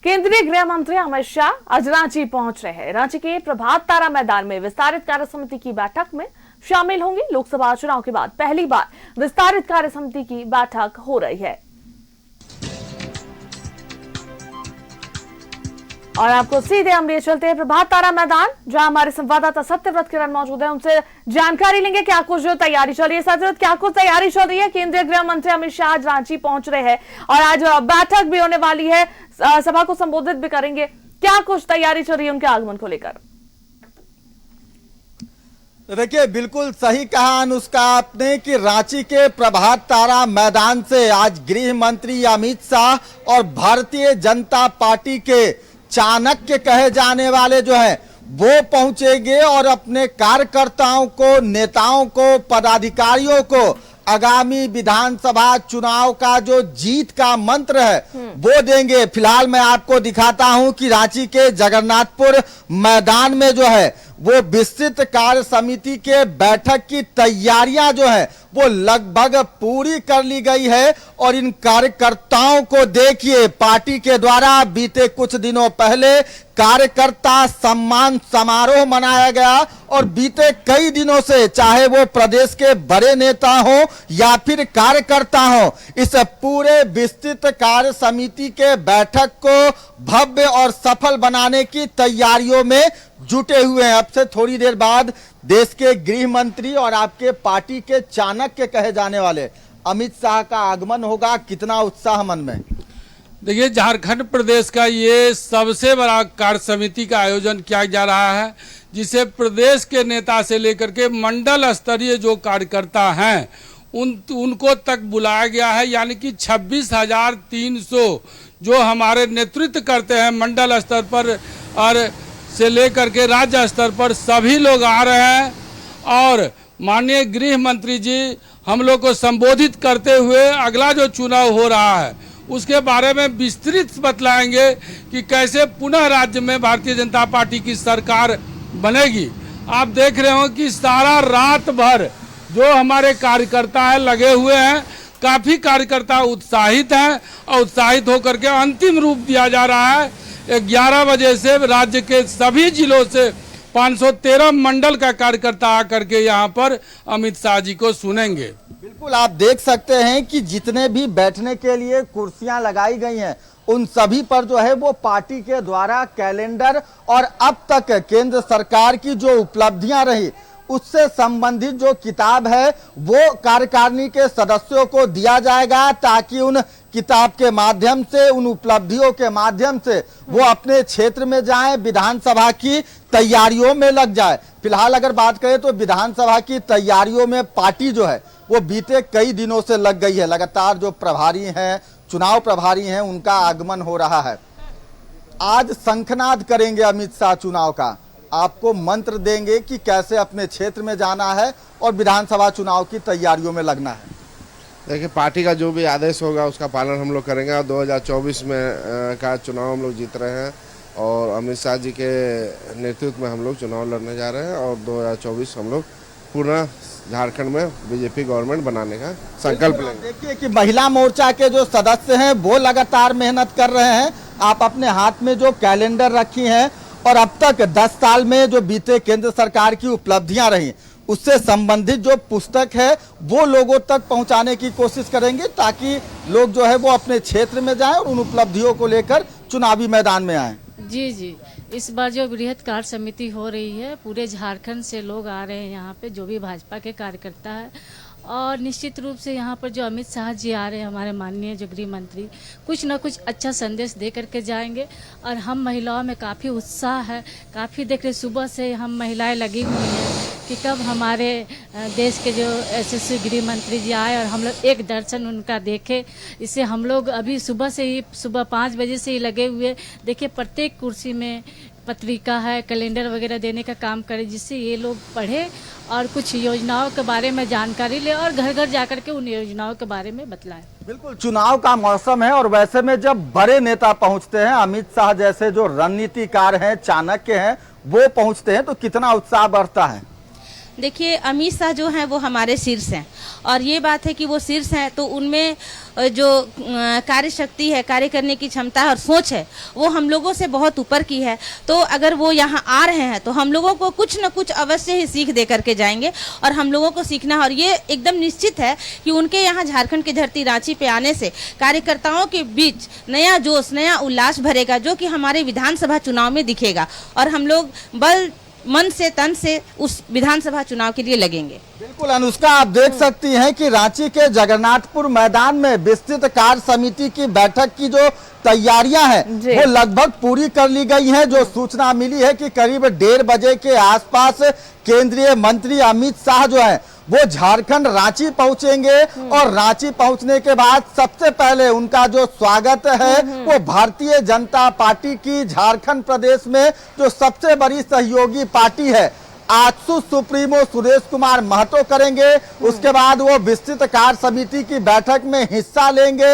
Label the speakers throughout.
Speaker 1: केंद्रीय गृह मंत्री अमित शाह आज रांची पहुंच रहे हैं। रांची के प्रभात तारा मैदान में विस्तारित कार्य समिति की बैठक में शामिल होंगे। लोकसभा चुनाव के बाद पहली बार विस्तारित कार्य समिति की बैठक हो रही है। और आपको सीधे हम ले चलते हैं प्रभात तारा मैदान, जहां हमारे संवाददाता सत्यव्रत किरण मौजूद है। उनसे जानकारी लेंगे क्या कुछ जो तैयारी चल रही है। सत्यव्रत, क्या कुछ तैयारी चल रही है? केंद्रीय गृह मंत्री अमित शाह आज रांची पहुंच रहे हैं और आज बैठक भी होने वाली है, सभा को संबोधित भी करेंगे। क्या कुछ तैयारी चल रही है उनके आगमन को लेकर?
Speaker 2: देखिए, बिल्कुल सही कहा अनुष्का आपने कि रांची के प्रभात तारा मैदान से आज गृह मंत्री अमित शाह और भारतीय जनता पार्टी के चाणक्य कहे जाने वाले जो है वो पहुंचेंगे और अपने कार्यकर्ताओं को, नेताओं को, पदाधिकारियों को आगामी विधानसभा चुनाव का जो जीत का मंत्र है वो देंगे। फिलहाल मैं आपको दिखाता हूं कि रांची के जगन्नाथपुर मैदान में जो है वो विस्तृत कार्य समिति के बैठक की तैयारियां जो है वो लगभग पूरी कर ली गई है। और इन कार्यकर्ताओं को देखिए, पार्टी के द्वारा बीते कुछ दिनों पहले कार्यकर्ता सम्मान समारोह मनाया गया और बीते कई दिनों से, चाहे वो प्रदेश के बड़े नेता हो या फिर कार्यकर्ता हो, इस पूरे विस्तृत कार्य समिति के बैठक को भव्य और सफल बनाने की तैयारियों में जुटे हुए हैं। अब से थोड़ी देर बाद देश के गृह मंत्री और आपके पार्टी के चाणक्य कहे जाने वाले अमित शाह का आगमन होगा। कितना उत्साह मन में।
Speaker 3: देखिए, झारखंड प्रदेश का ये सबसे बड़ा कार्य समिति का आयोजन किया जा रहा है, जिसे प्रदेश के नेता से लेकर के मंडल स्तरीय जो कार्यकर्ता हैं उनको तक बुलाया गया है। यानी कि 26,300 जो हमारे नेतृत्व करते हैं मंडल स्तर पर और से लेकर के राज्य स्तर पर सभी लोग आ रहे हैं। और माननीय गृह मंत्री जी हम लोग को संबोधित करते हुए अगला जो चुनाव हो रहा है उसके बारे में विस्तृत बतलाएंगे कि कैसे पुनः राज्य में भारतीय जनता पार्टी की सरकार बनेगी। आप देख रहे हो कि सारा रात भर जो हमारे कार्यकर्ता है लगे हुए हैं। काफ़ी कार्यकर्ता उत्साहित हैं और उत्साहित होकर के अंतिम रूप दिया जा रहा है। 11 बजे से राज्य के सभी जिलों से 513 मंडल का कार्यकर्ता आकर के यहाँ पर अमित शाह जी को सुनेंगे।
Speaker 2: बिल्कुल, आप देख सकते हैं कि जितने भी बैठने के लिए कुर्सियां लगाई गई हैं उन सभी पर जो है वो पार्टी के द्वारा कैलेंडर और अब तक केंद्र सरकार की जो उपलब्धियां रही उससे संबंधित जो किताब है वो कार्यकारिणी के सदस्यों को दिया जाएगा, ताकि उन किताब के माध्यम से, उन उपलब्धियों के माध्यम से वो अपने क्षेत्र में जाएं, विधानसभा की तैयारियों में लग जाए। फिलहाल अगर बात करें तो विधानसभा की तैयारियों में पार्टी जो है वो बीते कई दिनों से लग गई है। लगातार जो प्रभारी हैं, चुनाव प्रभारी हैं, उनका आगमन हो रहा है। आज शंखनाद करेंगे अमित शाह, चुनाव का आपको मंत्र देंगे कि कैसे अपने क्षेत्र में जाना है और विधानसभा चुनाव की तैयारियों में लगना है।
Speaker 4: देखिए, पार्टी का जो भी आदेश होगा उसका पालन हम लोग करेंगे। और 2024 में का चुनाव हम लोग जीत रहे हैं और अमित शाह जी के नेतृत्व में हम लोग चुनाव लड़ने जा रहे हैं और 2024 हम लोग पूरा झारखंड में बीजेपी गवर्नमेंट बनाने का संकल्प लेंगे।
Speaker 2: देखिए कि महिला मोर्चा के जो सदस्य हैं वो लगातार मेहनत कर रहे हैं। आप अपने हाथ में जो कैलेंडर रखी हैं और अब तक 10 साल में जो बीते केंद्र सरकार की उपलब्धियां रही उससे संबंधित जो पुस्तक है वो लोगों तक पहुंचाने की कोशिश करेंगे, ताकि लोग जो है वो अपने क्षेत्र में जाएं और उन उपलब्धियों को लेकर चुनावी मैदान में आएं।
Speaker 5: जी, इस बार जो बृहद कार्य समिति हो रही है, पूरे झारखंड से लोग आ रहे हैं यहाँ पे, जो भी भाजपा के कार्यकर्ता है। और निश्चित रूप से यहाँ पर जो अमित शाह जी आ रहे हैं, हमारे माननीय जो गृह मंत्री, कुछ ना कुछ अच्छा संदेश दे करके जाएंगे। और हम महिलाओं में काफ़ी उत्साह है, काफ़ी देख रहे, सुबह से हम महिलाएं लगी हुई हैं कि कब हमारे देश के जो यशस्वी गृह मंत्री जी आए और हम लोग एक दर्शन उनका देखें। इससे हम लोग अभी सुबह 5 बजे से ही लगे हुए, देखिए प्रत्येक कुर्सी में पत्रिका है, कैलेंडर वगैरह देने का काम करें, जिससे ये लोग पढ़े और कुछ योजनाओं के बारे में जानकारी ले और घर घर जाकर के उन योजनाओं के बारे में बतलाएं।
Speaker 2: बिल्कुल, चुनाव का मौसम है और वैसे में जब बड़े नेता पहुंचते हैं, अमित शाह जैसे जो रणनीतिकार हैं, चाणक्य हैं, वो पहुंचते हैं तो कितना उत्साह बढ़ता है।
Speaker 6: देखिए, अमित शाह जो हैं वो हमारे शीर्ष हैं, और ये बात है कि वो शीर्ष हैं तो उनमें जो कार्य शक्ति है, कार्य करने की क्षमता है और सोच है, वो हम लोगों से बहुत ऊपर की है। तो अगर वो यहाँ आ रहे हैं तो हम लोगों को कुछ न कुछ अवश्य ही सीख दे करके जाएंगे, और हम लोगों को सीखना है। और ये एकदम निश्चित है कि उनके यहाँ झारखंड की धरती रांची पे आने से कार्यकर्ताओं के बीच नया जोश, नया उल्लास भरेगा, जो कि हमारे विधानसभा चुनाव में दिखेगा, और हम लोग बल मन से तन से उस विधानसभा चुनाव के लिए लगेंगे।
Speaker 2: बिल्कुल अनुष्का, आप देख सकती हैं कि रांची के जगन्नाथपुर मैदान में विस्तृत कार्य समिति की बैठक की जो तैयारियां हैं वो लगभग पूरी कर ली गई हैं। जो सूचना मिली है कि करीब 1:30 बजे के आसपास केंद्रीय मंत्री अमित शाह जो है वो झारखंड रांची पहुंचेंगे, और रांची पहुंचने के बाद सबसे पहले उनका जो स्वागत है वो भारतीय जनता पार्टी की झारखंड प्रदेश में जो सबसे बड़ी सहयोगी पार्टी है आजसू सुप्रीमो सुरेश कुमार महतो करेंगे। उसके बाद वो विस्तृत कार्य समिति की बैठक में हिस्सा लेंगे।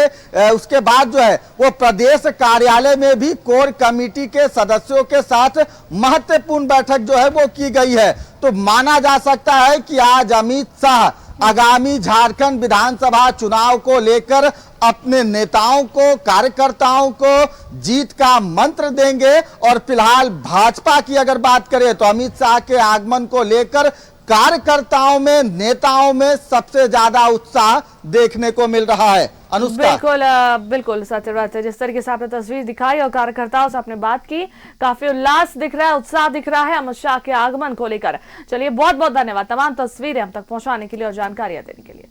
Speaker 2: उसके बाद जो है वो प्रदेश कार्यालय में भी कोर कमेटी के सदस्यों के साथ महत्वपूर्ण बैठक जो है वो की गई है। तो माना जा सकता है कि आज अमित शाह आगामी झारखंड विधानसभा चुनाव को लेकर अपने नेताओं को, कार्यकर्ताओं को जीत का मंत्र देंगे। और फिलहाल भाजपा की अगर बात करें तो अमित शाह के आगमन को लेकर कार्यकर्ताओं में, नेताओं में सबसे ज्यादा उत्साह देखने को मिल रहा है। अनुष्का,
Speaker 1: बिल्कुल सत्यव्रत, जिस तरीके से आपने तस्वीर दिखाई और कार्यकर्ताओं से आपने बात की, काफी उल्लास दिख रहा है, उत्साह दिख रहा है अमित शाह के आगमन को लेकर। चलिए, बहुत बहुत धन्यवाद तमाम तस्वीरें हम तक पहुंचाने के लिए और जानकारियां देने के लिए।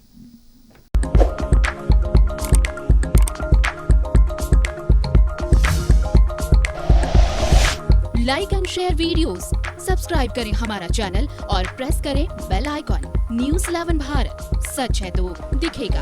Speaker 7: Like and share videos, subscribe करें हमारा चैनल और प्रेस करें बेल आइकॉन। News 11 भारत, सच है तो दिखेगा।